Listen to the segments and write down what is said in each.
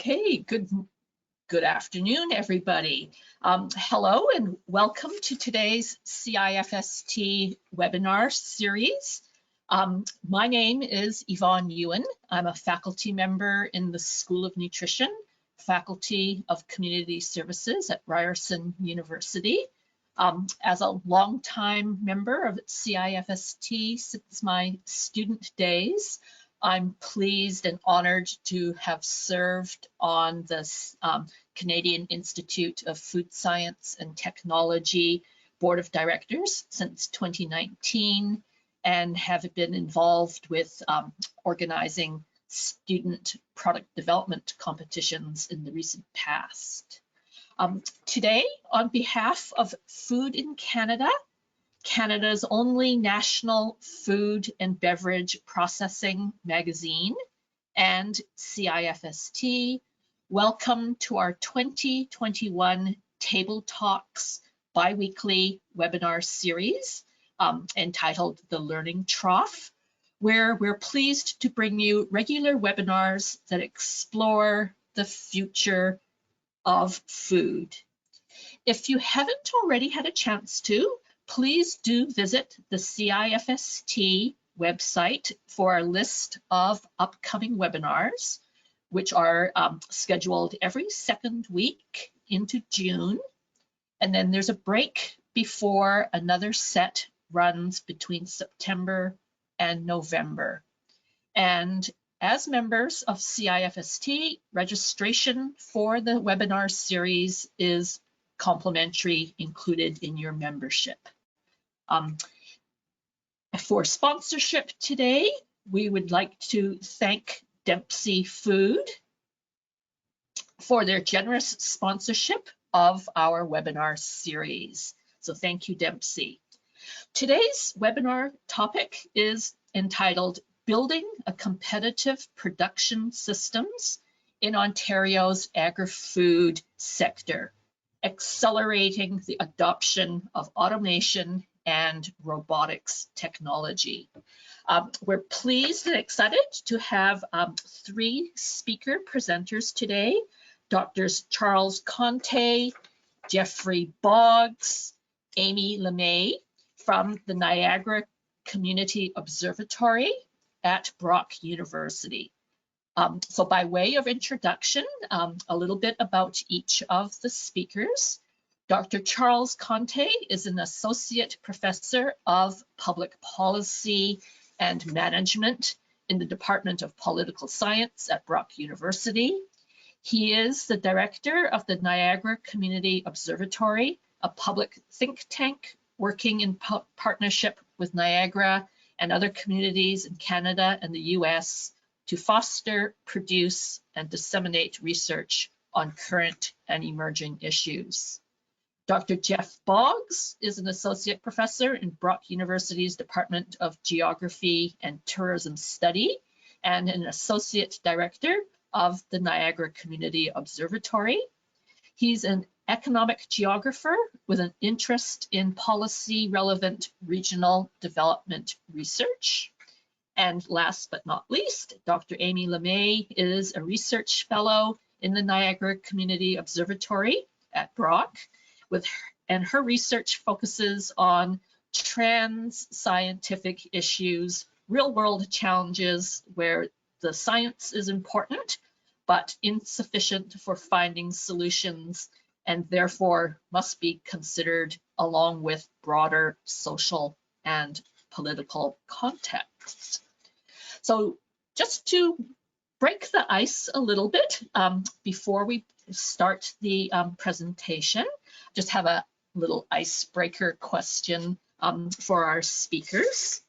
Okay, good afternoon, everybody. Hello and welcome to today's CIFST webinar series. My name is Yvonne Ewan. I'm a faculty member in the School of Nutrition, Faculty of Community Services at Ryerson University. As a longtime member of CIFST since my student days, I'm pleased and honored to have served on the Canadian Institute of Food Science and Technology Board of Directors since 2019 and have been involved with organizing student product development competitions in the recent past. Today, on behalf of Food in Canada, Canada's only national food and beverage processing magazine, and CIFST, welcome to our 2021 Table Talks biweekly webinar series entitled The Learning Trough, where we're pleased to bring you regular webinars that explore the future of food. If you haven't already had a chance to, please do visit the CIFST website for a list of upcoming webinars, which are scheduled every second week into June. And then there's a break before another set runs between September and November. And as members of CIFST, registration for the webinar series is complimentary, included in your membership. For sponsorship today, we would like to thank Dempsey Food for their generous sponsorship of our webinar series. So thank you, Dempsey. Today's webinar topic is entitled Building a Competitive Production Systems in Ontario's Agri-Food Sector, Accelerating the Adoption of Automation and Robotics Technology. We're pleased and excited to have three speaker presenters today, Drs. Charles Conte, Jeffrey Boggs, Amy LeMay from the Niagara Community Observatory at Brock University. So by way of introduction, a little bit about each of the speakers. Dr. Charles Conte is an Associate Professor of Public Policy and Management in the Department of Political Science at Brock University. He is the Director of the Niagara Community Observatory, a public think tank working in partnership with Niagara and other communities in Canada and the US to foster, produce, and disseminate research on current and emerging issues. Dr. Jeff Boggs is an Associate Professor in Brock University's Department of Geography and Tourism Study and an Associate Director of the Niagara Community Observatory. He's an economic geographer with an interest in policy-relevant regional development research. And last but not least, Dr. Amy LeMay is a research fellow in the Niagara Community Observatory at Brock, and her research focuses on trans scientific issues, real-world challenges where the science is important, but insufficient for finding solutions, and therefore must be considered along with broader social and political contexts. So just to break the ice a little bit before we start the presentation, just have a little icebreaker question for our speakers.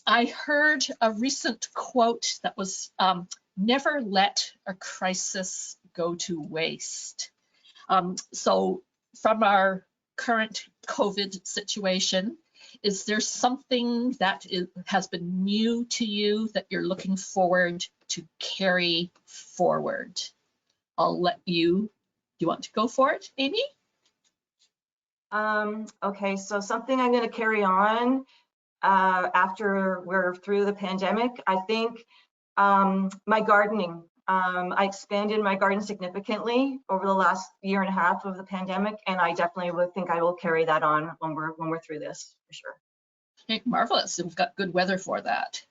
I heard a recent quote that was, never let a crisis go to waste. So from our current COVID situation, is there something that has been new to you that you're looking forward to carry forward? I'll let you, do you want to go for it, Amy? Okay, so something I'm going to carry on after we're through the pandemic, I think my gardening I expanded my garden significantly over the last year and a half of the pandemic, and I definitely would think I will carry that on when we're through this, for sure. Okay, marvelous. We've got good weather for that.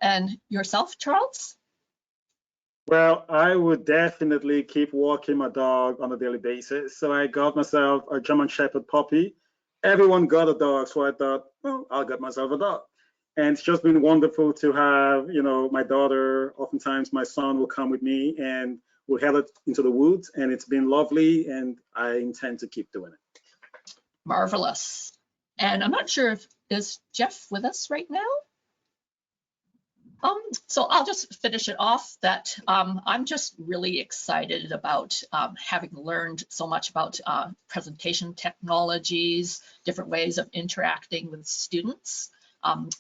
And yourself, Charles? Well, I would definitely keep walking my dog on a daily basis. So I got myself a German Shepherd puppy. Everyone got a dog, so I thought, well, I'll get myself a dog. And it's just been wonderful to have, my daughter, oftentimes my son will come with me and we'll head into the woods, and it's been lovely, and I intend to keep doing it. Marvelous. And I'm not sure if, is Jeff with us right now? So I'll just finish it off that I'm just really excited about having learned so much about presentation technologies, different ways of interacting with students.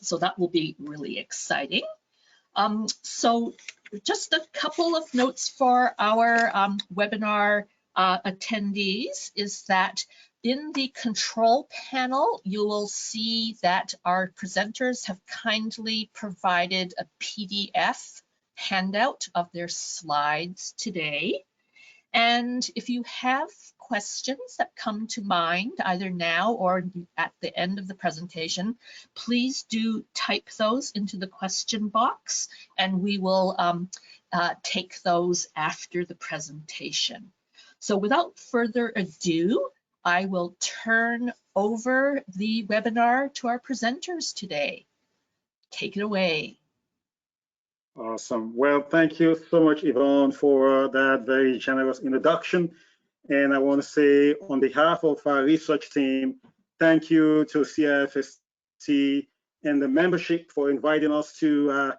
So that will be really exciting. So just a couple of notes for our webinar attendees is that in the control panel, you will see that our presenters have kindly provided a PDF handout of their slides today. And if you have questions that come to mind, either now or at the end of the presentation, please do type those into the question box, and we will take those after the presentation. So without further ado, I will turn over the webinar to our presenters today. Take it away. Awesome. Well, thank you so much, Yvonne, for that very generous introduction. And I want to say on behalf of our research team, thank you to CIFST and the membership for inviting us to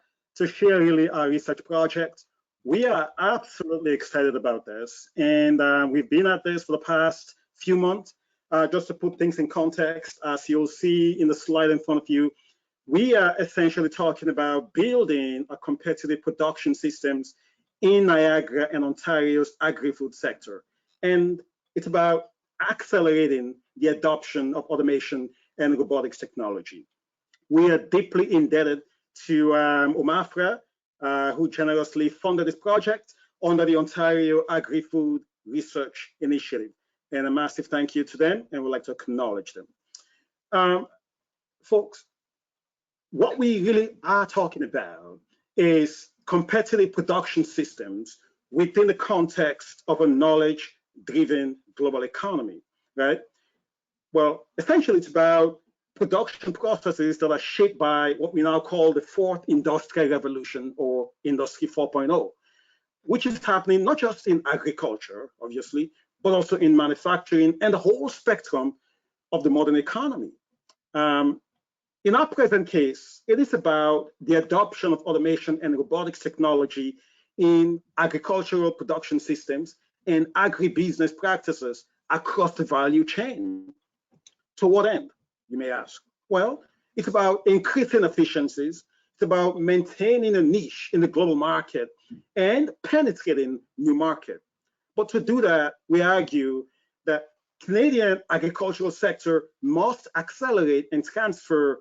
share really our research project. We are absolutely excited about this. And we've been at this for the past few months. Just to put things in context, as you'll see in the slide in front of you, we are essentially talking about building a competitive production systems in Niagara and Ontario's agri-food sector. And it's about accelerating the adoption of automation and robotics technology. We are deeply indebted to OMAFRA, who generously funded this project under the Ontario Agri-Food Research Initiative. And a massive thank you to them, and we'd like to acknowledge them. Folks, what we really are talking about is competitive production systems within the context of a knowledge-driven global economy, right? Well, essentially, it's about production processes that are shaped by what we now call the fourth industrial revolution, or Industry 4.0, which is happening not just in agriculture, obviously, but also in manufacturing and the whole spectrum of the modern economy. In our present case, it is about the adoption of automation and robotics technology in agricultural production systems and agribusiness practices across the value chain. To what end, you may ask? Well, it's about increasing efficiencies. It's about maintaining a niche in the global market and penetrating new market. But to do that, we argue that Canadian agricultural sector must accelerate and transfer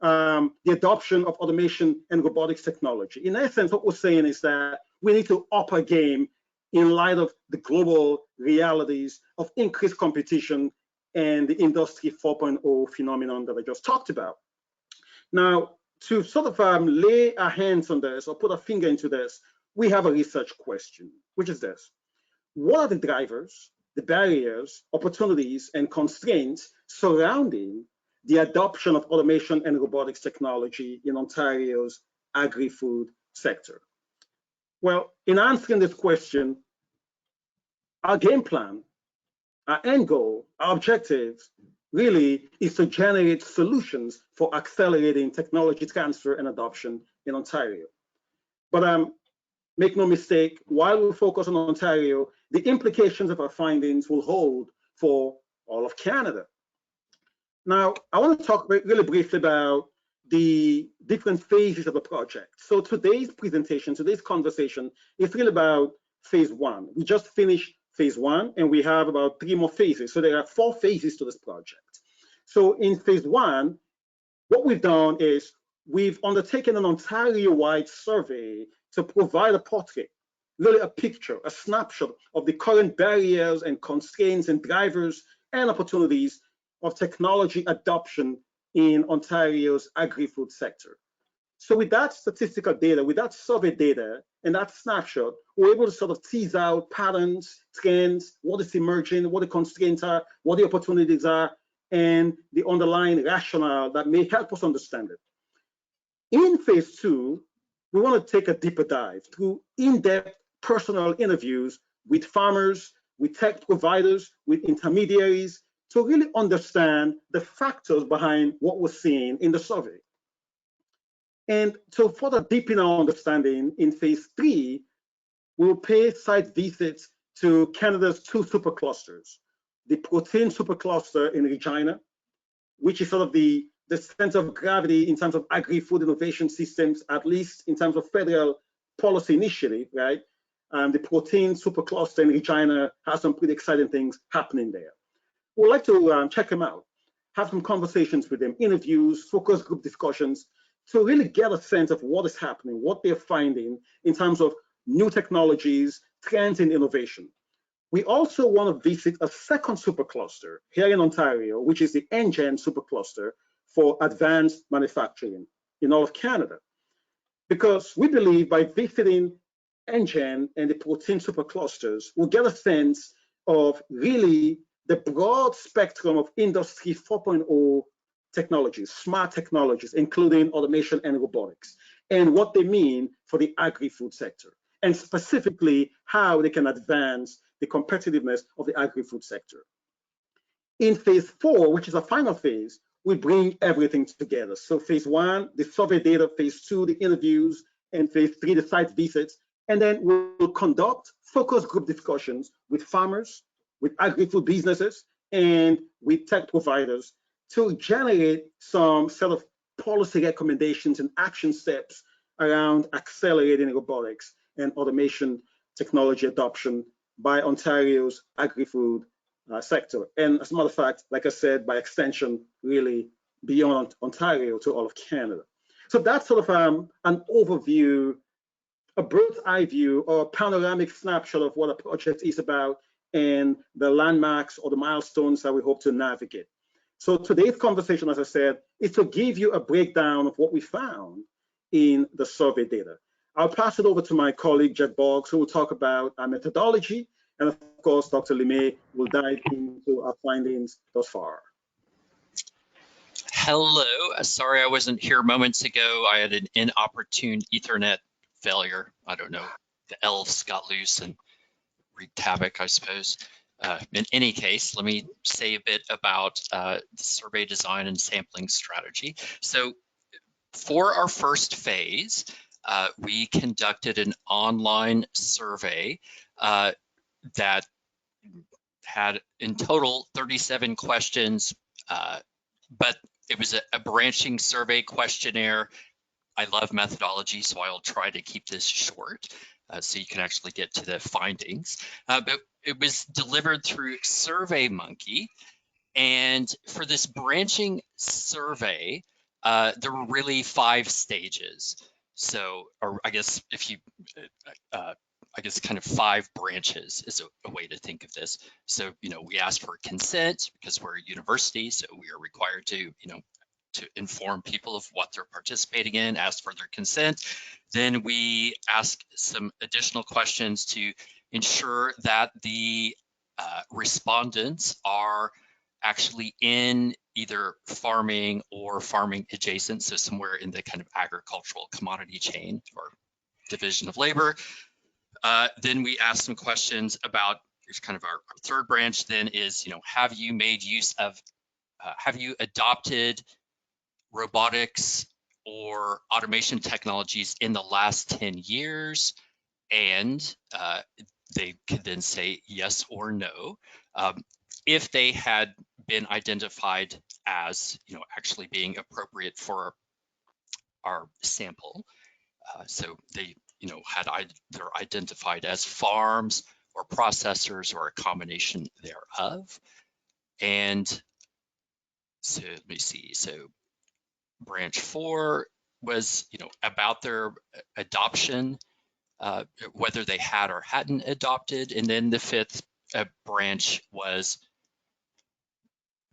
the adoption of automation and robotics technology. In essence, what we're saying is that we need to up our game in light of the global realities of increased competition and the Industry 4.0 phenomenon that I just talked about. Now, to sort of lay our hands on this or put a finger into this, we have a research question, which is this: what are the drivers, the barriers, opportunities, and constraints surrounding the adoption of automation and robotics technology in Ontario's agri-food sector? Well, in answering this question, our game plan, our end goal, our objectives really is to generate solutions for accelerating technology transfer and adoption in Ontario. But make no mistake, while we focus on Ontario, the implications of our findings will hold for all of Canada. Now, I want to talk really briefly about the different phases of the project. So today's presentation, today's conversation is really about phase one. We just finished phase one, and we have about 3 more phases. So there are 4 phases to this project. So in phase one, what we've done is we've undertaken an Ontario-wide survey to provide a portrait really a picture, a snapshot of the current barriers and constraints and drivers and opportunities of technology adoption in Ontario's agri-food sector. So with that statistical data, with that survey data and that snapshot, we're able to sort of tease out patterns, trends, what is emerging, what the constraints are, what the opportunities are, and the underlying rationale that may help us understand it. In phase 2, we want to take a deeper dive through in-depth personal interviews with farmers, with tech providers, with intermediaries, to really understand the factors behind what we're seeing in the survey. And to further deepen our understanding, in phase 3, we'll pay site visits to Canada's 2 superclusters, the protein supercluster in Regina, which is sort of the center of gravity in terms of agri-food innovation systems, at least in terms of federal policy initiative, right? The protein supercluster in Regina has some pretty exciting things happening there. We'd like to check them out, have some conversations with them, interviews, focus group discussions, to really get a sense of what is happening, what they're finding in terms of new technologies, trends in innovation. We also want to visit a second supercluster here in Ontario, which is the NGen supercluster for advanced manufacturing in all of Canada. Because we believe by visiting NGen and the protein superclusters, we'll get a sense of really the broad spectrum of Industry 4.0 technologies, smart technologies, including automation and robotics, and what they mean for the agri-food sector, and specifically how they can advance the competitiveness of the agri-food sector. In phase 4, which is a final phase, we bring everything together. So phase 1, the survey data, phase 2, the interviews, and phase 3, the site visits, and then we'll conduct focus group discussions with farmers, with agri-food businesses, and with tech providers to generate some sort of policy recommendations and action steps around accelerating robotics and automation technology adoption by Ontario's agri-food sector. And as a matter of fact, like I said, by extension, really beyond Ontario to all of Canada. So that's sort of an overview, a bird's eye view or a panoramic snapshot of what a project is about and the landmarks or the milestones that we hope to navigate. So today's conversation, as I said, is to give you a breakdown of what we found in the survey data. I'll pass it over to my colleague, Jed Boggs, who will talk about our methodology. And of course, Dr. Limay will dive into our findings thus far. Hello, sorry I wasn't here moments ago. I had an inopportune Ethernet failure. I don't know, the elves got loose and wreaked havoc, I suppose. In any case, let me say a bit about the survey design and sampling strategy. So for our first phase, we conducted an online survey that had in total 37 questions, but it was a branching survey questionnaire. I love methodology, so I'll try to keep this short so you can actually get to the findings. But it was delivered through SurveyMonkey. And for this branching survey, there were really 5 stages. So, or I guess if you, I guess kind of 5 branches is a way to think of this. So, you know, we asked for consent because we're a university, so we are required to, you know, to inform people of what they're participating in, ask for their consent. Then we ask some additional questions to ensure that the respondents are actually in either farming or farming adjacent, so somewhere in the kind of agricultural commodity chain or division of labor. Then we ask some questions about, here's kind of our third branch then is, you know, have you made use of, have you adopted robotics or automation technologies in the last 10 years? And they could then say yes or no. If they had been identified as, you know, actually being appropriate for our sample. So they, you know, they're identified as farms or processors or a combination thereof. And so let me see, so branch 4 was, you know, about their adoption whether they had or hadn't adopted. And then the fifth branch was,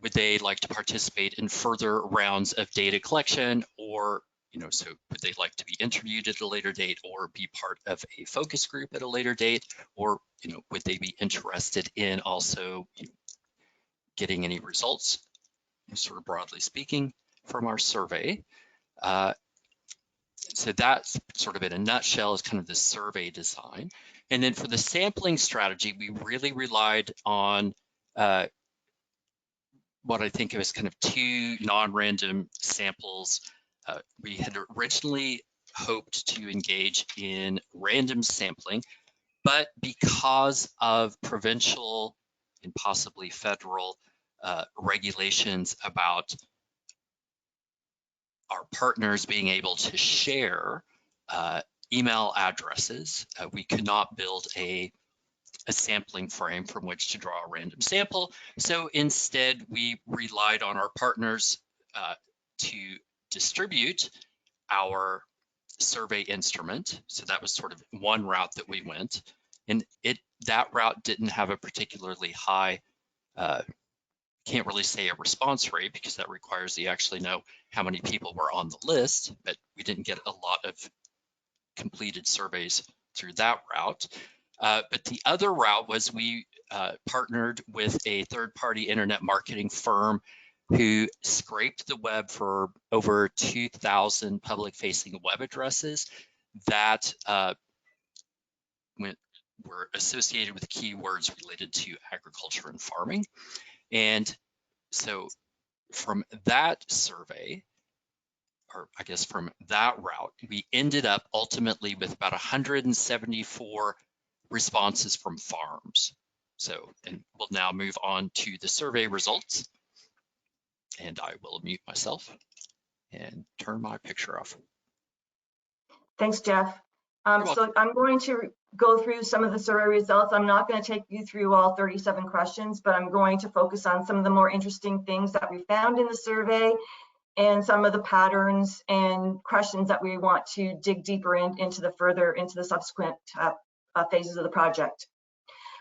would they like to participate in further rounds of data collection, or, so would they like to be interviewed at a later date or be part of a focus group at a later date, or, would they be interested in also getting any results, sort of broadly speaking, from our survey. So that's sort of in a nutshell is kind of the survey design. And then for the sampling strategy, we really relied on what I think of as kind of two non-random samples. We had originally hoped to engage in random sampling, but because of provincial and possibly federal regulations about our partners being able to share email addresses, we could not build a sampling frame from which to draw a random sample. So instead, we relied on our partners to distribute our survey instrument. So that was sort of one route that we went. And that route didn't have a particularly high, can't really say a response rate, because that requires you actually know how many people were on the list, but we didn't get a lot of completed surveys through that route. But the other route was we partnered with a third-party internet marketing firm who scraped the web for over 2,000 public-facing web addresses that were associated with keywords related to agriculture and farming. And so from that survey, or I guess from that route, we ended up ultimately with about 174 responses from farms. So, and we'll now move on to the survey results. And I will mute myself and turn my picture off. Thanks, Jeff. So I'm going to go through some of the survey results. I'm not going to take you through all 37 questions, but I'm going to focus on some of the more interesting things that we found in the survey and some of the patterns and questions that we want to dig deeper into the subsequent phases of the project.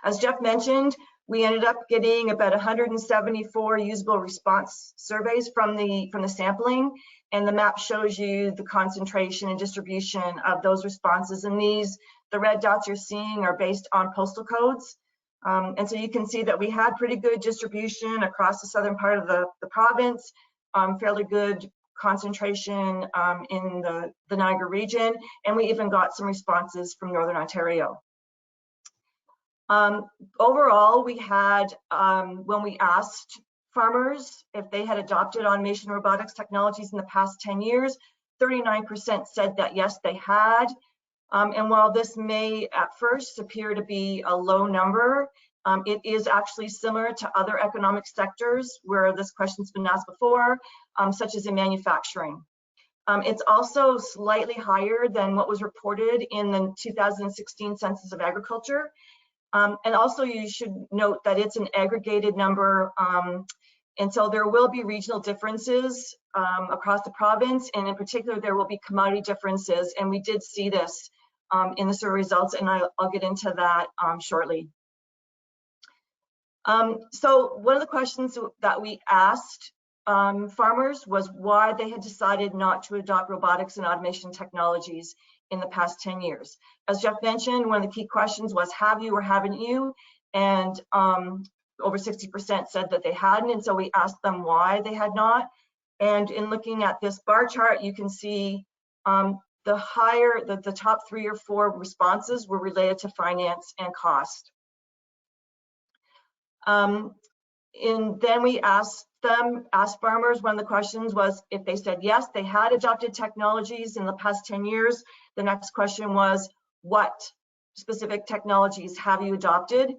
As Jeff mentioned, we ended up getting about 174 usable response surveys from the sampling, and the map shows you the concentration and distribution of those responses. And the red dots you're seeing are based on postal codes. And so you can see that we had pretty good distribution across the southern part of the province, fairly good concentration in the Niagara region, and we even got some responses from Northern Ontario. Overall, we had, when we asked farmers if they had adopted automation and robotics technologies in the past 10 years, 39% said that yes, they had. And while this may at first appear to be a low number, it is actually similar to other economic sectors where this question's been asked before, such as in manufacturing. It's also slightly higher than what was reported in the 2016 Census of Agriculture. And also you should note that it's an aggregated number, and so there will be regional differences across the province, and in particular there will be commodity differences, and we did see this in the survey results, and I'll get into that shortly. So one of the questions that we asked farmers was why they had decided not to adopt robotics and automation technologies in the past 10 years. As Jeff mentioned, one of the key questions was, have you or haven't you? And over 60% said that they hadn't, and so we asked them why they had not. And in looking at this bar chart, you can see the top 3 or 4 responses were related to finance and cost. And then we asked farmers, one of the questions was if they said yes, they had adopted technologies in the past 10 years. The next question was, what specific technologies have you adopted?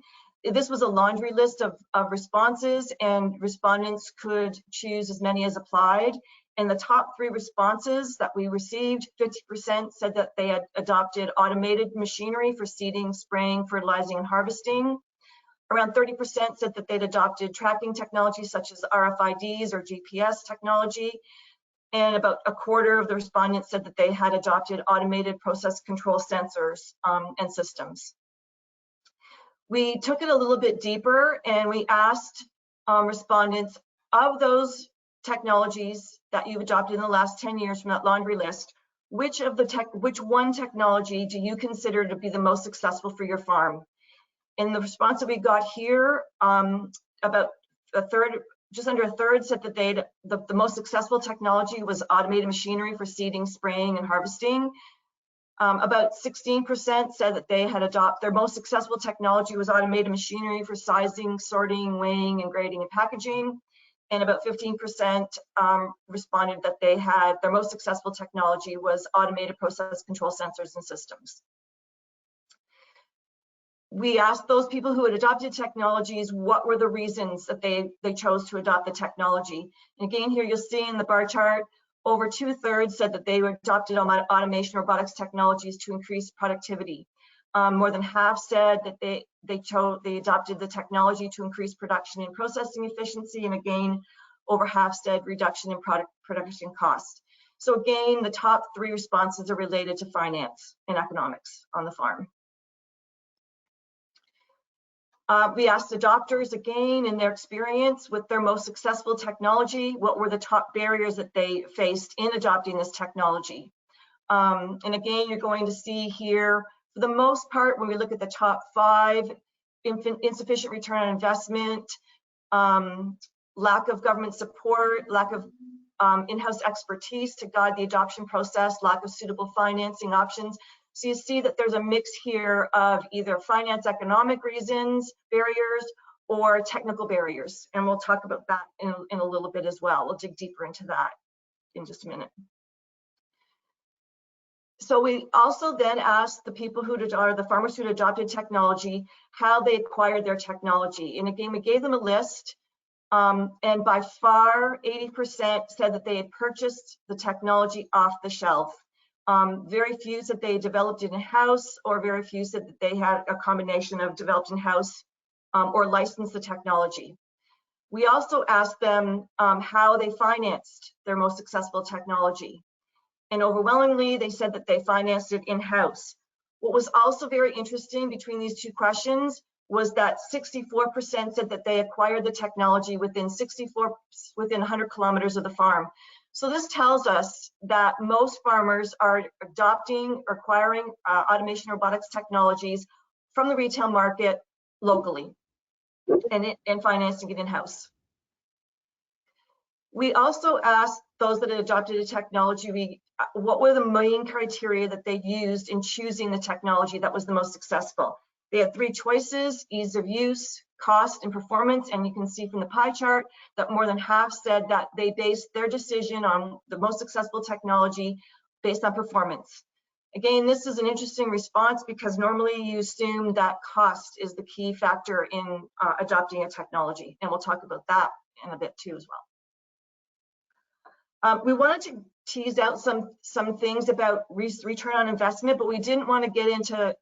This was a laundry list of responses, and respondents could choose as many as applied. And the top 3 responses that we received, 50% said that they had adopted automated machinery for seeding, spraying, fertilizing, and harvesting. Around 30% said that they'd adopted tracking technology such as RFIDs or GPS technology. and about a quarter of the respondents said that they had adopted automated process control sensors and systems. We took it a little bit deeper and we asked respondents, of those technologies that you've adopted in the last 10 years from that laundry list, which one technology do you consider to be the most successful for your farm? And the response that we got here, about a third, just under a third, said that the most successful technology was automated machinery for seeding, spraying, and harvesting. About 16% said that they had their most successful technology was automated machinery for sizing, sorting, weighing, and grading and packaging. And about 15% responded that their most successful technology was automated process control sensors and systems. We asked those people who had adopted technologies what were the reasons that they chose to adopt the technology. And again, here you'll see in the bar chart, over 2/3 said that they adopted automation robotics technologies to increase productivity. More than half said that they adopted the technology to increase production and processing efficiency, and again, over half said reduction in production cost. So again, the top 3 responses are related to finance and economics on the farm. We asked adopters again, in their experience with their most successful technology, what were the top barriers that they faced in adopting this technology? And again, you're going to see here, for the most part, when we look at the top 5, insufficient return on investment, lack of government support, lack of in-house expertise to guide the adoption process, lack of suitable financing options. So you see that there's a mix here of either finance economic reasons, barriers, or technical barriers. And we'll talk about that in a little bit as well. We'll dig deeper into that in just a minute. So we also then asked the people the farmers who had adopted technology, how they acquired their technology. And again, we gave them a list, and by far 80% said that they had purchased the technology off the shelf. Very few said they developed it in-house, or very few said that they had a combination of developed in-house or licensed the technology. We also asked them how they financed their most successful technology. And overwhelmingly, they said that they financed it in-house. What was also very interesting between these 2 questions was that 64% said that they acquired the technology within 100 kilometers of the farm. So this tells us that most farmers are adopting or acquiring automation robotics technologies from the retail market locally and financing it in-house. We also asked those that had adopted a technology, what were the main criteria that they used in choosing the technology that was the most successful. They had 3 choices: ease of use, cost, and performance. And you can see from the pie chart that more than half said that they based their decision on the most successful technology based on performance. Again, this is an interesting response because normally you assume that cost is the key factor in adopting a technology. And we'll talk about that in a bit too as well. We wanted to tease out some things about return on investment, but we didn't want to get into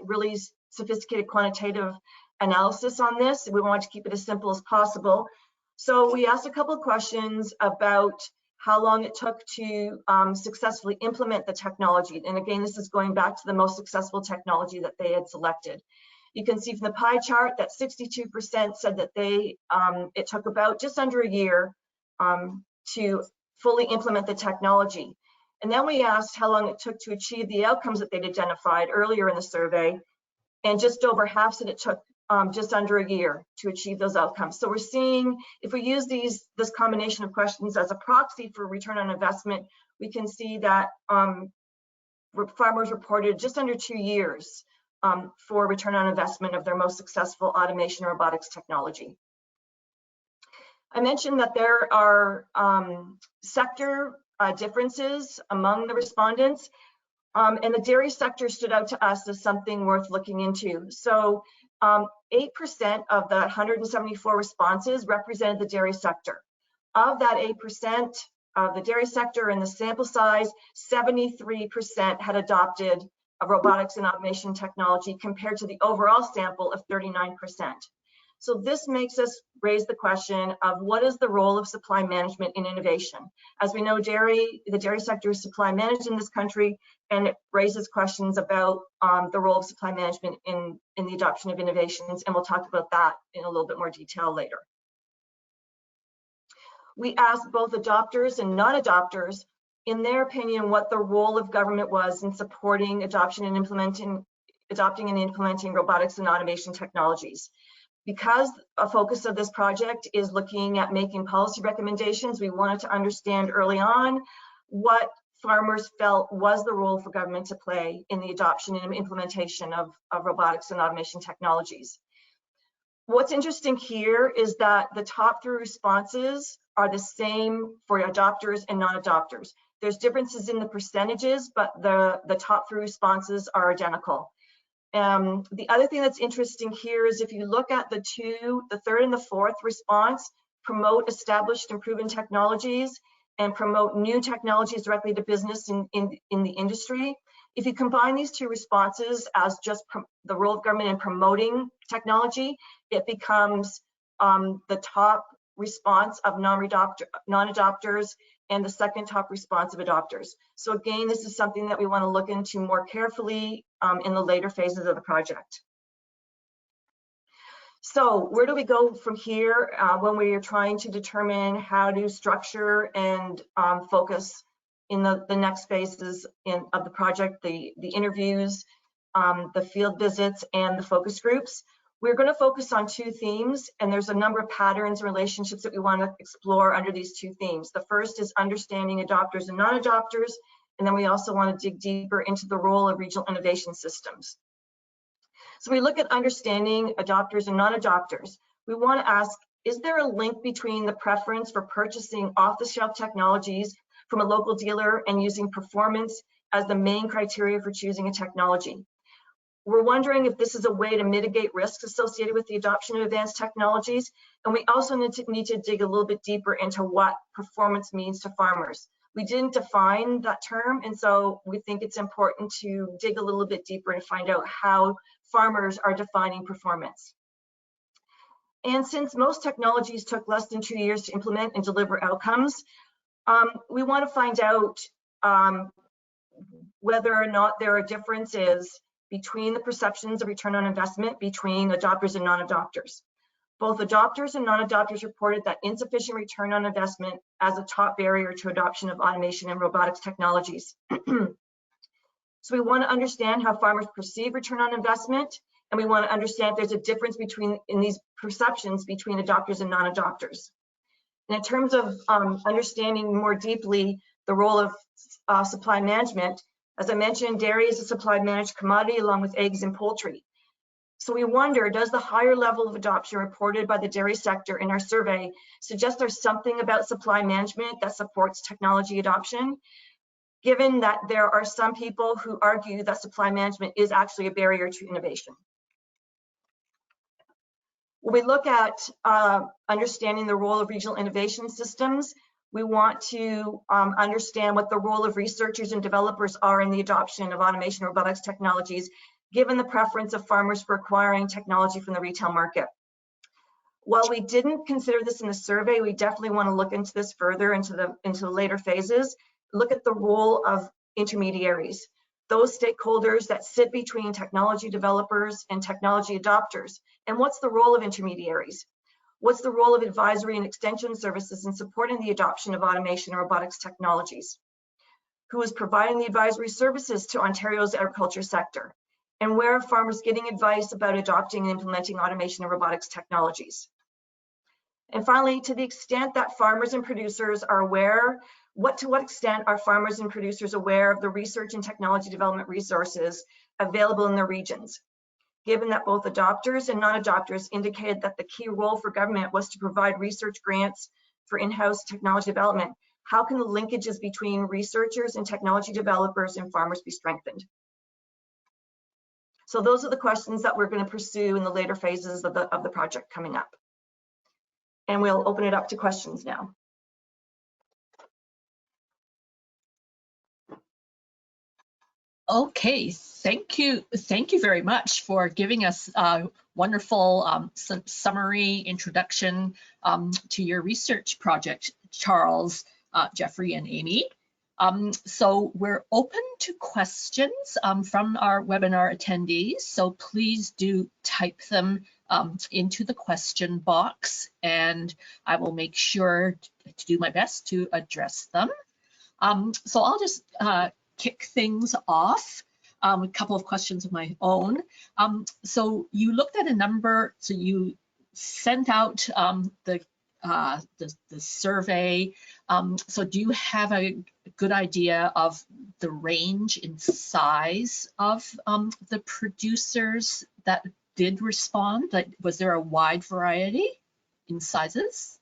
really sophisticated quantitative analysis on this. We wanted to keep it as simple as possible. So we asked a couple of questions about how long it took to successfully implement the technology. And again, this is going back to the most successful technology that they had selected. You can see from the pie chart that 62% said that it took about just under a year to fully implement the technology. And then we asked how long it took to achieve the outcomes that they'd identified earlier in the survey. And just over half said it took just under a year to achieve those outcomes. So we're seeing, if we use this combination of questions as a proxy for return on investment, we can see that farmers reported just under 2 years for return on investment of their most successful automation robotics technology. I mentioned that there are sector differences among the respondents, and the dairy sector stood out to us as something worth looking into. So 8% of the 174 responses represented the dairy sector. Of that 8% of the dairy sector in the sample size, 73% had adopted a robotics and automation technology compared to the overall sample of 39%. So this makes us raise the question of what is the role of supply management in innovation? As we know, the dairy sector is supply managed in this country, and it raises questions about the role of supply management in the adoption of innovations, and we'll talk about that in a little bit more detail later. We asked both adopters and non-adopters, in their opinion, what the role of government was in supporting adopting and implementing robotics and automation technologies. Because a focus of this project is looking at making policy recommendations, we wanted to understand early on what farmers felt was the role for government to play in the adoption and implementation of robotics and automation technologies. What's interesting here is that the top 3 responses are the same for adopters and non-adopters. There's differences in the percentages, but the top 3 responses are identical. The other thing that's interesting here is if you look at the 3rd and the 4th response, promote established and proven technologies and promote new technologies directly to business in the industry. If you combine these 2 responses as just the role of government in promoting technology, it becomes the top response of non-adopters and the second top response of adopters. So again, this is something that we want to look into more carefully in the later phases of the project. So where do we go from here when we are trying to determine how to structure and focus in the next phases of the project, the interviews, the field visits, and the focus groups? We're going to focus on 2 themes, and there's a number of patterns and relationships that we want to explore under these 2 themes. The first is understanding adopters and non-adopters, and then we also want to dig deeper into the role of regional innovation systems. So we look at understanding adopters and non-adopters. We want to ask, is there a link between the preference for purchasing off-the-shelf technologies from a local dealer and using performance as the main criteria for choosing a technology? We're wondering if this is a way to mitigate risks associated with the adoption of advanced technologies. And we also need to dig a little bit deeper into what performance means to farmers. We didn't define that term, and so we think it's important to dig a little bit deeper and find out how farmers are defining performance. And since most technologies took less than 2 years to implement and deliver outcomes, we want to find out whether or not there are differences between the perceptions of return on investment between adopters and non-adopters. Both adopters and non-adopters reported that insufficient return on investment as a top barrier to adoption of automation and robotics technologies. So we want to understand how farmers perceive return on investment, and we want to understand if there's a difference in these perceptions between adopters and non-adopters. And in terms of understanding more deeply the role of supply management, as I mentioned, dairy is a supply managed commodity along with eggs and poultry. So we wonder, does the higher level of adoption reported by the dairy sector in our survey suggest there's something about supply management that supports technology adoption, given that there are some people who argue that supply management is actually a barrier to innovation? When we look at understanding the role of regional innovation systems, we want to understand what the role of researchers and developers are in the adoption of automation and robotics technologies, given the preference of farmers for acquiring technology from the retail market. While we didn't consider this in the survey, we definitely want to look into this further into the later phases, look at the role of intermediaries, those stakeholders that sit between technology developers and technology adopters. And what's the role of intermediaries? What's the role of advisory and extension services in supporting the adoption of automation and robotics technologies? Who is providing the advisory services to Ontario's agriculture sector? And where are farmers getting advice about adopting and implementing automation and robotics technologies? And finally, to the extent that farmers and producers are aware, to what extent are farmers and producers aware of the research and technology development resources available in their regions? Given that both adopters and non-adopters indicated that the key role for government was to provide research grants for in-house technology development, how can the linkages between researchers and technology developers and farmers be strengthened? So those are the questions that we're going to pursue in the later phases of the project coming up. And we'll open it up to questions now. Okay, Thank you very much for giving us a wonderful summary introduction to your research project, Charles, Jeffrey, and Amy. So we're open to questions from our webinar attendees, so please do type them into the question box, and I will make sure to do my best to address them. So I'll just kick things off. A couple of questions of my own. So you looked at a number, so you sent out the survey. So do you have a good idea of the range in size of the producers that did respond? Like, was there a wide variety in sizes?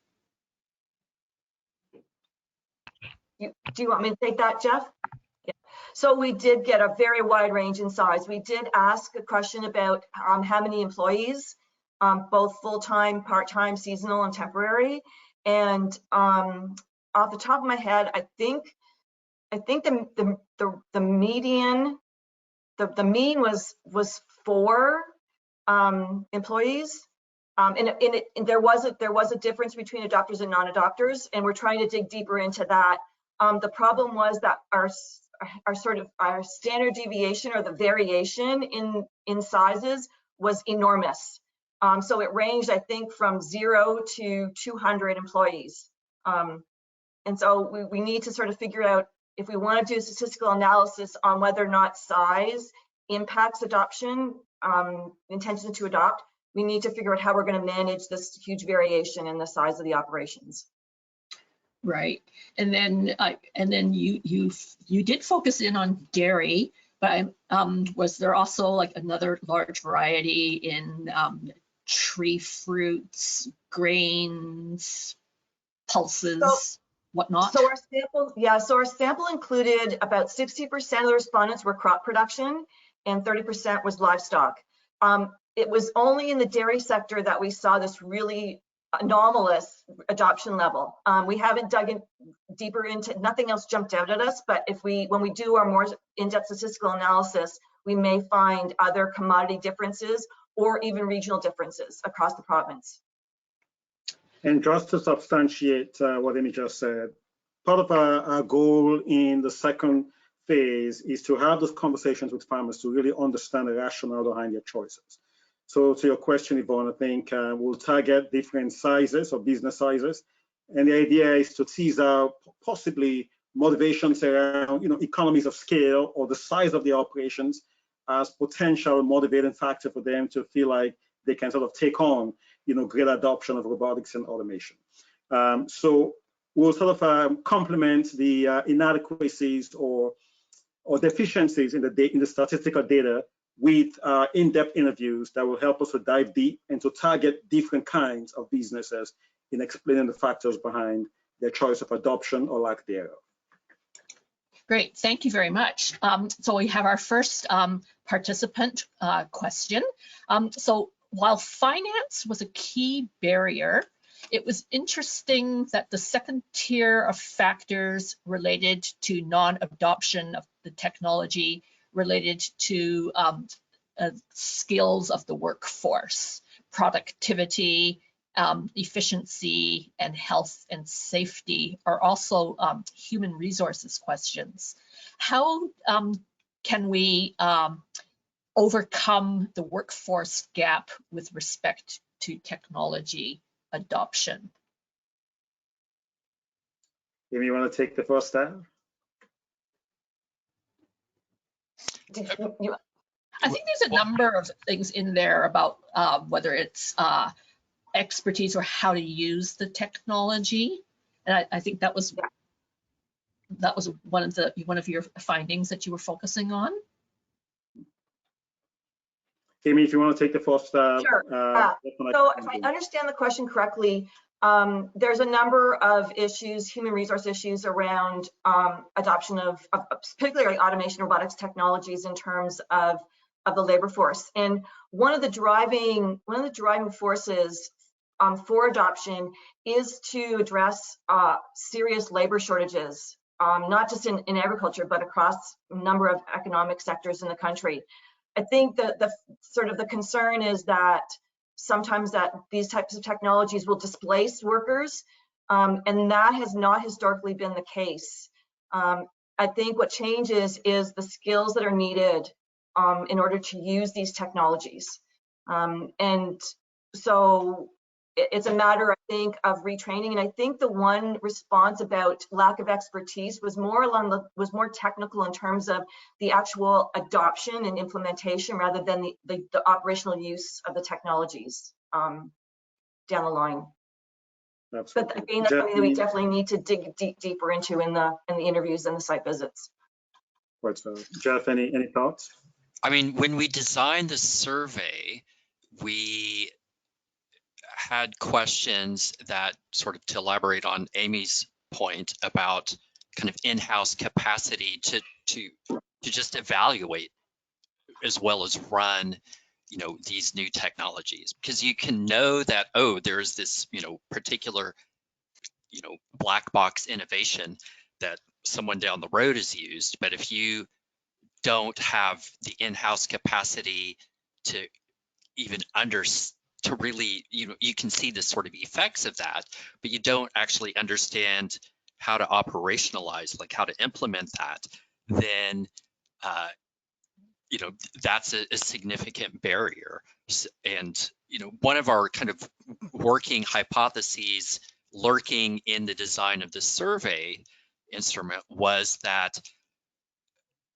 Do you want me to take that, Jeff? Yeah. So we did get a very wide range in size. We did ask a question about how many employees, both full-time, part-time, seasonal, and temporary. And off the top of my head, I think the median, the mean was 4 employees. And there was a difference between adopters and non-adopters, and we're trying to dig deeper into that. The problem was that our standard deviation, or the variation in sizes, was enormous. So it ranged, I think, from 0 to 200 employees. And so we need to sort of figure out if we want to do statistical analysis on whether or not size impacts adoption, intention to adopt. We need to figure out how we're going to manage this huge variation in the size of the operations. Right, and then you did focus in on dairy, but was there also like another large variety in tree fruits, grains, pulses, whatnot? So our sample included about 60% of the respondents were crop production, and 30% was livestock. It was only in the dairy sector that we saw this really anomalous adoption level. We haven't dug in deeper into, nothing else jumped out at us, but when we do our more in-depth statistical analysis, we may find other commodity differences or even regional differences across the province. And just to substantiate what Amy just said, part of our goal in the second phase is to have those conversations with farmers to really understand the rationale behind their choices. So to your question, Yvonne, I think we'll target different sizes or business sizes. And the idea is to tease out possibly motivations around, economies of scale or the size of the operations as potential motivating factor for them to feel like they can sort of take on, greater adoption of robotics and automation. So we'll sort of complement the inadequacies or deficiencies in the statistical data with in-depth interviews that will help us to dive deep and to target different kinds of businesses in explaining the factors behind their choice of adoption or lack thereof. Great, thank you very much. So we have our first participant question. So while finance was a key barrier, it was interesting that the second tier of factors related to non-adoption of the technology related to skills of the workforce, productivity, efficiency, and health and safety are also human resources questions. How can we overcome the workforce gap with respect to technology adoption? Amy, you want to take the first step? I think there's a number of things in there about whether it's expertise or how to use the technology, and I think that was one of your findings that you were focusing on. Amy, if you want to take the first. Sure. So if I understand the question correctly, there's a number of issues, human resource issues around adoption of particularly automation robotics technologies in terms of the labor force. And one of the driving forces for adoption is to address serious labor shortages not just in agriculture, but across a number of economic sectors in the country. I think that the sort of the concern is that sometimes that these types of technologies will displace workers, and that has not historically been the case. I think what changes is the skills that are needed in order to use these technologies. And so it's a matter, I think, of retraining. And I think the one response about lack of expertise was more technical in terms of the actual adoption and implementation rather than the operational use of the technologies down the line. Absolutely. But again, that's something that we definitely need to dig deeper into in the interviews and the site visits. Right, so Jeff, any thoughts? I mean, when we designed the survey, we had questions that, sort of to elaborate on Amy's point about kind of in-house capacity to just evaluate as well as run, you know, these new technologies, because you can know that, oh, there's this, you know, particular, you know, black box innovation that someone down the road has used, but if you don't have the in-house capacity to even to really, you know, you can see the sort of effects of that, but you don't actually understand how to operationalize, like how to implement that, then you know, that's a significant barrier. And you know, one of our kind of working hypotheses lurking in the design of the survey instrument was that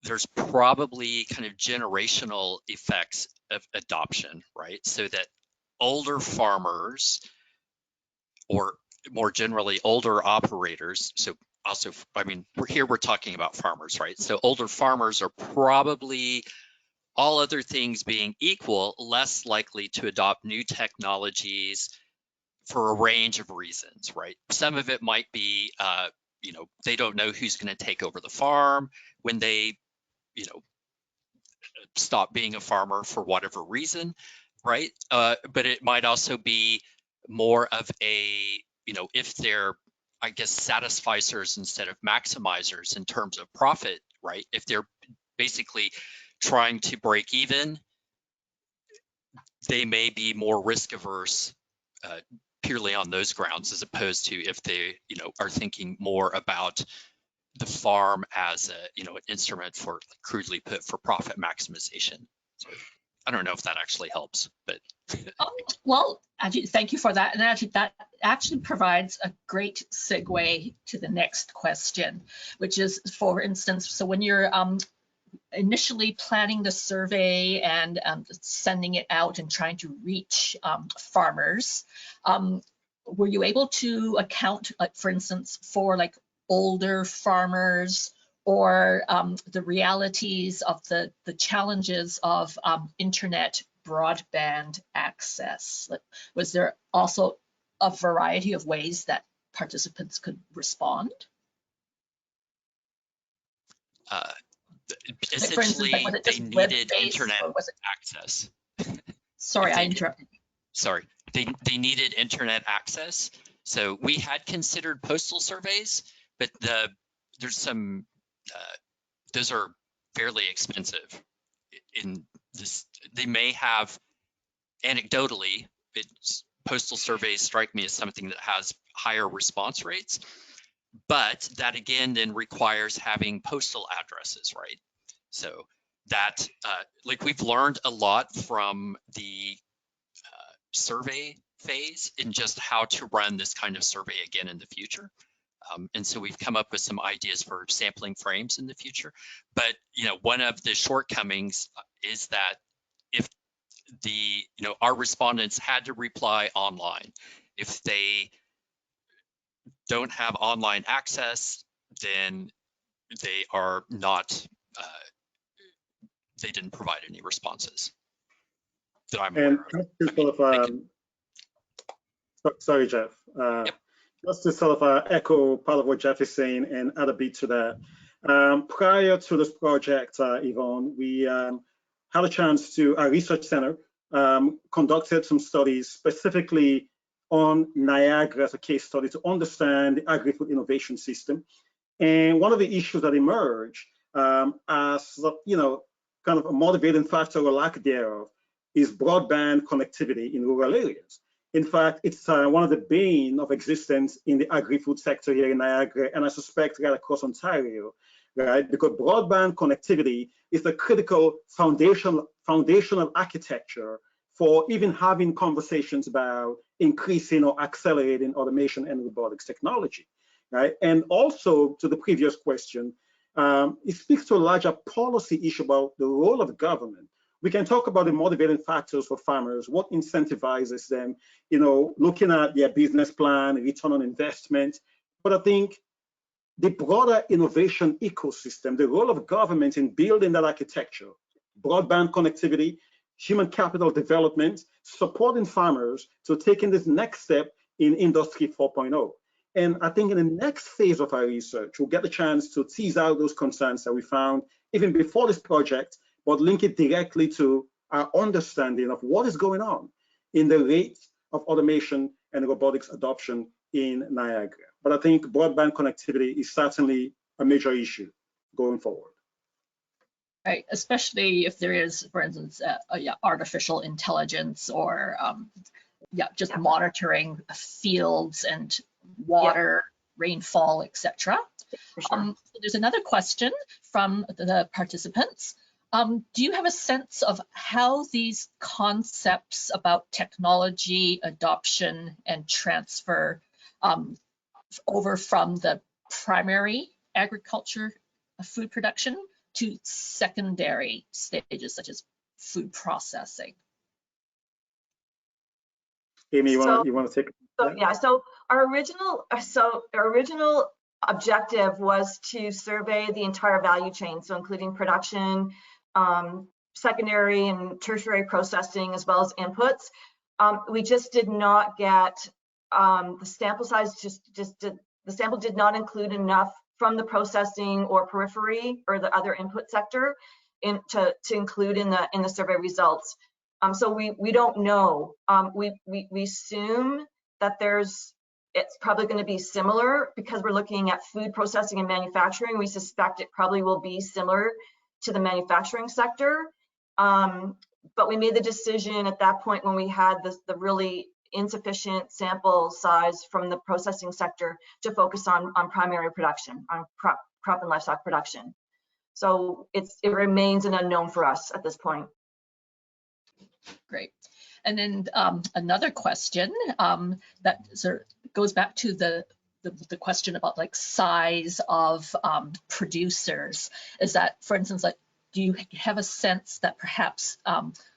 there's probably kind of generational effects of adoption, right? So that older farmers, or more generally older operators, so also, I mean, we're talking about farmers, right? So older farmers are probably, all other things being equal, less likely to adopt new technologies for a range of reasons, right? Some of it might be, you know, they don't know who's going to take over the farm when they, you know, stop being a farmer for whatever reason, right? But it might also be more of a, you know, if they're, I guess, satisficers instead of maximizers in terms of profit, right? If they're basically trying to break even, they may be more risk averse purely on those grounds, as opposed to if they, you know, are thinking more about the farm as a, you know, an instrument for, crudely put, for profit maximization. So I don't know if that actually helps, but. Well, actually, thank you for that. And actually, that actually provides a great segue to the next question, which is, for instance, so when you're initially planning the survey and sending it out and trying to reach farmers, were you able to account, like, for instance, for like older farmers, or the realities of the challenges of internet broadband access? Was there also a variety of ways that participants could respond? Essentially, like, was it they just needed internet access. Sorry, I interrupted. Sorry, they needed internet access. So we had considered postal surveys, but there's some, those are fairly expensive. In this, they may have, anecdotally, postal surveys strike me as something that has higher response rates, but that again then requires having postal addresses, right? So that, like, we've learned a lot from the survey phase in just how to run this kind of survey again in the future. And so we've come up with some ideas for sampling frames in the future. But, you know, one of the shortcomings is that if our respondents had to reply online, if they don't have online access, then they are not, they didn't provide any responses that I'm aware of. Sorry, Jeff. Yep. Just to sort of echo part of what Jeff is saying and add a bit to that. Prior to this project, Yvonne, we had a chance to, our research center conducted some studies specifically on Niagara as a case study to understand the agri-food innovation system. And one of the issues that emerge as, kind of a motivating factor or lack thereof is broadband connectivity in rural areas. In fact, it's one of the bane of existence in the agri-food sector here in Niagara, and I suspect right across Ontario, right? Because broadband connectivity is the critical foundational architecture for even having conversations about increasing or accelerating automation and robotics technology, right? And also to the previous question, it speaks to a larger policy issue about the role of government. We can talk about the motivating factors for farmers, what incentivizes them, looking at their business plan, return on investment. But I think the broader innovation ecosystem, the role of government in building that architecture, broadband connectivity, human capital development, supporting farmers to taking this next step in Industry 4.0. And I think in the next phase of our research, we'll get the chance to tease out those concerns that we found even before this project, but link it directly to our understanding of what is going on in the rate of automation and robotics adoption in Niagara. But I think broadband connectivity is certainly a major issue going forward. Right, especially if there is, for instance, artificial intelligence or just monitoring fields and water, rainfall, etc. Sure. There's another question from the participants. Do you have a sense of how these concepts about technology adoption and transfer over from the primary agriculture food production to secondary stages such as food processing? Amy, you want to take it? So yeah, so our original objective was to survey the entire value chain, so including production, secondary and tertiary processing, as well as inputs. We just did not get the sample size. The sample did not include enough from the processing or periphery or the other input sector to include in the survey results. So we don't know. We assume that it's probably going to be similar because we're looking at food processing and manufacturing. We suspect it probably will be similar to the manufacturing sector. But we made the decision at that point when we had the really insufficient sample size from the processing sector to focus on primary production, on crop and livestock production. So it remains an unknown for us at this point. Great. And then another question that sort of goes back to the question about like size of producers is that, for instance, like, do you have a sense that perhaps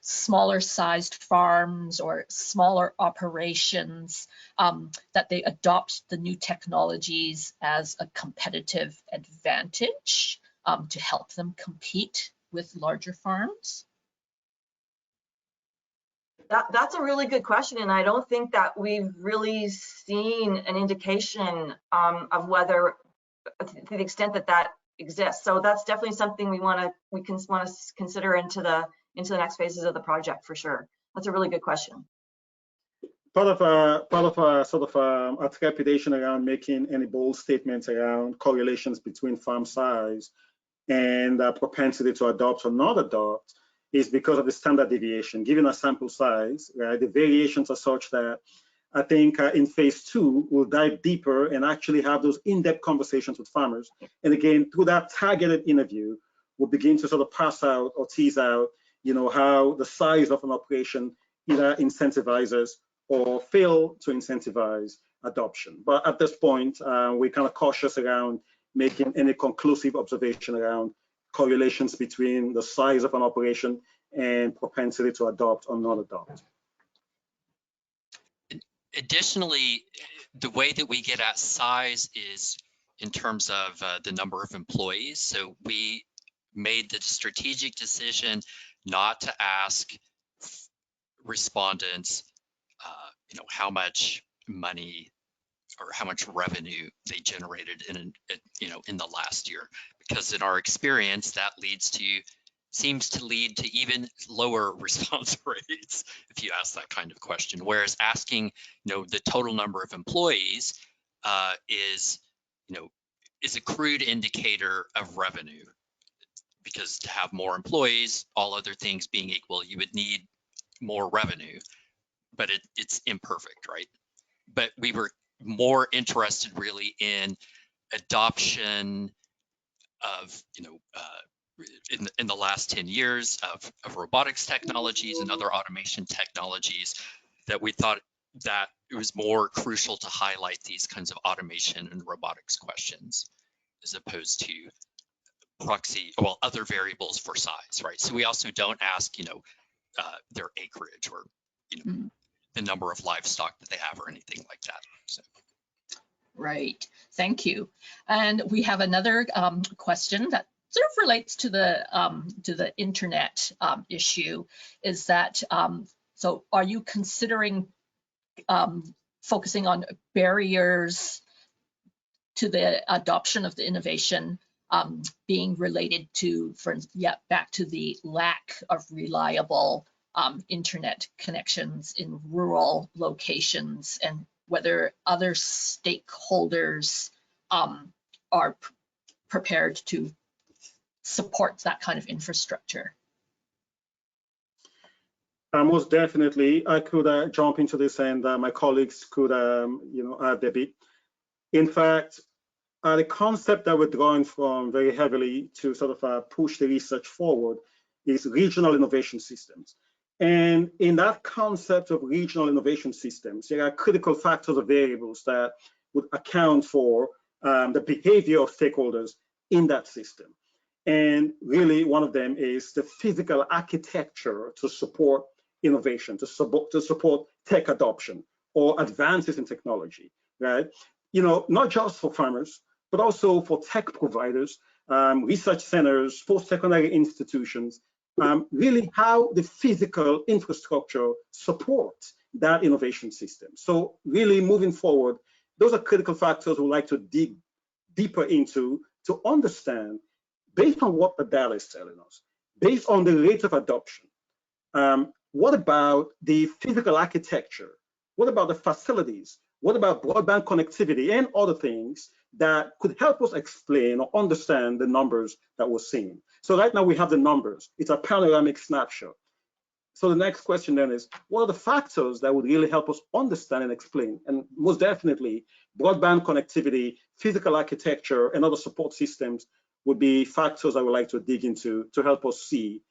smaller sized farms or smaller operations, that they adopt the new technologies as a competitive advantage to help them compete with larger farms? That's a really good question, and I don't think that we've really seen an indication of whether, to the extent that exists. So that's definitely something we want to consider into the next phases of the project for sure. That's a really good question. Part of our sort of our trepidation around making any bold statements around correlations between farm size and propensity to adopt or not adopt is because of the standard deviation. Given a sample size, right, the variations are such that I think in phase 2, we'll dive deeper and actually have those in-depth conversations with farmers. And again, through that targeted interview, we'll begin to sort of pass out or tease out, how the size of an operation either incentivizes or fail to incentivize adoption. But at this point, we're kind of cautious around making any conclusive observation around correlations between the size of an operation and propensity to adopt or not adopt. Additionally, the way that we get at size is in terms of the number of employees. So we made the strategic decision not to ask respondents, how much money or how much revenue they generated in the last year, because in our experience that seems to lead to even lower response rates if you ask that kind of question. Whereas asking, the total number of employees is is a crude indicator of revenue, because to have more employees, all other things being equal, you would need more revenue, but it's imperfect, right? But we were more interested really in adoption of, in the last 10 years of robotics technologies and other automation technologies, that we thought that it was more crucial to highlight these kinds of automation and robotics questions as opposed to other variables for size, right? So we also don't ask, their acreage or, the number of livestock that they have or anything like that. So. Right, thank you. And we have another question that sort of relates to the internet issue, is that, so are you considering focusing on barriers to the adoption of the innovation being related to, back to the lack of reliable internet connections in rural locations, and whether other stakeholders are prepared to support that kind of infrastructure? Most definitely, I could jump into this, and my colleagues could, add a bit. In fact, the concept that we're drawing from very heavily to sort of push the research forward is regional innovation systems. And in that concept of regional innovation systems, there are critical factors or variables that would account for the behavior of stakeholders in that system. And really, one of them is the physical architecture to support innovation, to support tech adoption or advances in technology, right? Not just for farmers, but also for tech providers, research centers, post-secondary institutions, really how the physical infrastructure supports that innovation system. So really moving forward, those are critical factors we'd like to dig deeper into to understand, based on what the data is telling us, based on the rate of adoption, what about the physical architecture? What about the facilities? What about broadband connectivity and other things that could help us explain or understand the numbers that we're seeing? So right now we have the numbers. It's a panoramic snapshot. So the next question then is, what are the factors that would really help us understand and explain? And most definitely, broadband connectivity, physical architecture, and other support systems would be factors I would like to dig into to help us see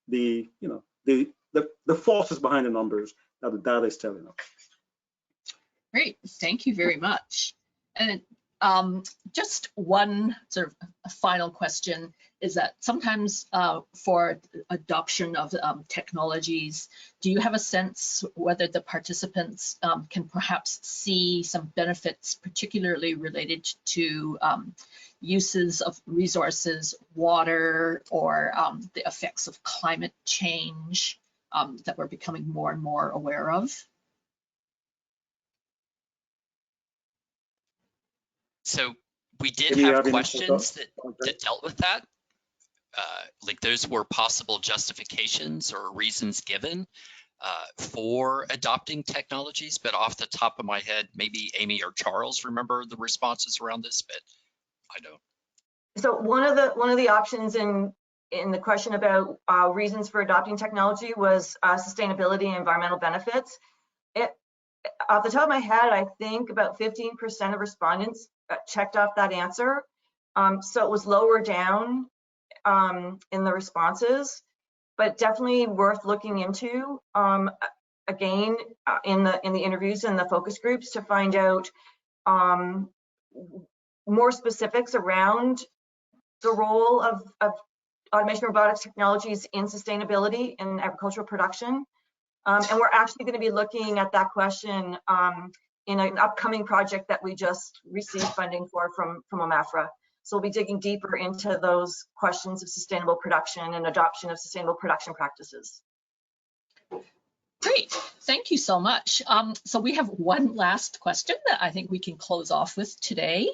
the forces behind the numbers that the data is telling us. Great, thank you very much. And just one sort of a final question is that sometimes for adoption of technologies, do you have a sense whether the participants can perhaps see some benefits, particularly related to uses of resources, water, or the effects of climate change that we're becoming more and more aware of? So we did have questions that dealt with that. Like those were possible justifications or reasons given for adopting technologies, but off the top of my head, maybe Amy or Charles remember the responses around this, but I don't. So one of the options in the question about reasons for adopting technology was sustainability and environmental benefits. Off the top of my head, I think about 15% of respondents checked off that answer. So it was lower down in the responses, but definitely worth looking into. Again, in the interviews and the focus groups to find out more specifics around the role of automation robotics technologies in sustainability in agricultural production. And we're actually going to be looking at that question in an upcoming project that we just received funding for from OMAFRA. So we'll be digging deeper into those questions of sustainable production and adoption of sustainable production practices. Great, thank you so much. So we have one last question that I think we can close off with today.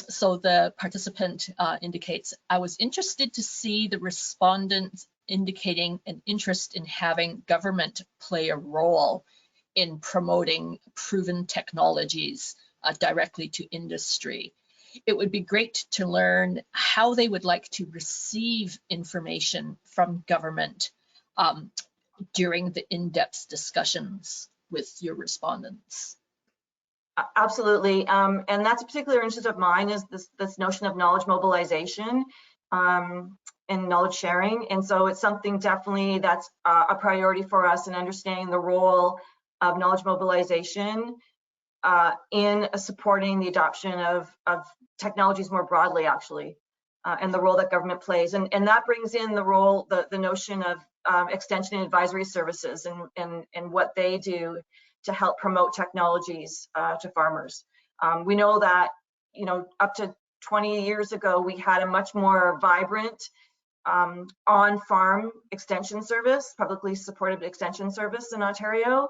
So the participant indicates, I was interested to see the respondents indicating an interest in having government play a role in promoting proven technologies directly to industry. it would be great to learn how they would like to receive information from government during the in-depth discussions with your respondents. Absolutely, and that's a particular interest of mine, is this notion of knowledge mobilization and knowledge sharing. And so it's something definitely that's a priority for us in understanding the role of knowledge mobilization in supporting the adoption of technologies more broadly, actually, and the role that government plays. And that brings in the role, the notion of extension and advisory services and what they do to help promote technologies to farmers. We know that, up to 20 years ago, we had a much more vibrant on-farm extension service, publicly supported extension service in Ontario.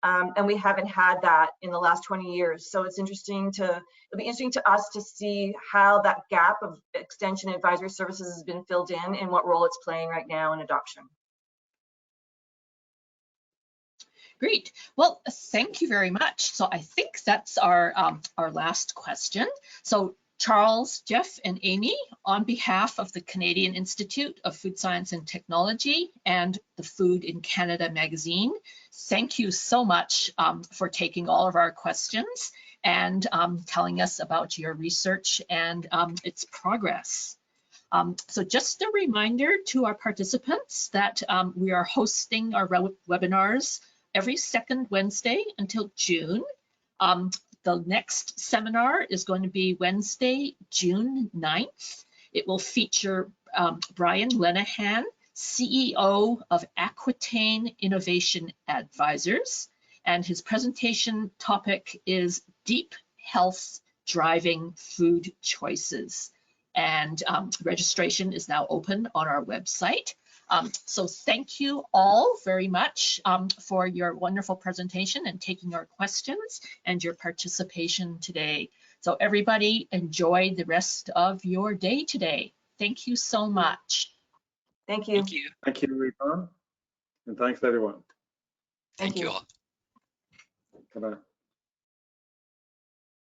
And we haven't had that in the last 20 years. So it'll be interesting to us to see how that gap of extension advisory services has been filled in and what role it's playing right now in adoption. Great. Well, thank you very much. So I think that's our last question. So Charles, Jeff, and Amy, on behalf of the Canadian Institute of Food Science and Technology and the Food in Canada magazine, thank you so much for taking all of our questions and telling us about your research and its progress. So just a reminder to our participants that we are hosting our webinars every second Wednesday until June. The next seminar is going to be Wednesday, June 9th. It will feature Brian Lenahan, CEO of Aquitaine Innovation Advisors, and his presentation topic is Deep Health Driving Food Choices. And registration is now open on our website. So thank you all very much for your wonderful presentation and taking our questions and your participation today. So everybody enjoy the rest of your day today. Thank you so much. Thank you. Thank you. Thank you, Yvonne, and thanks everyone. Thank you all. Bye-bye.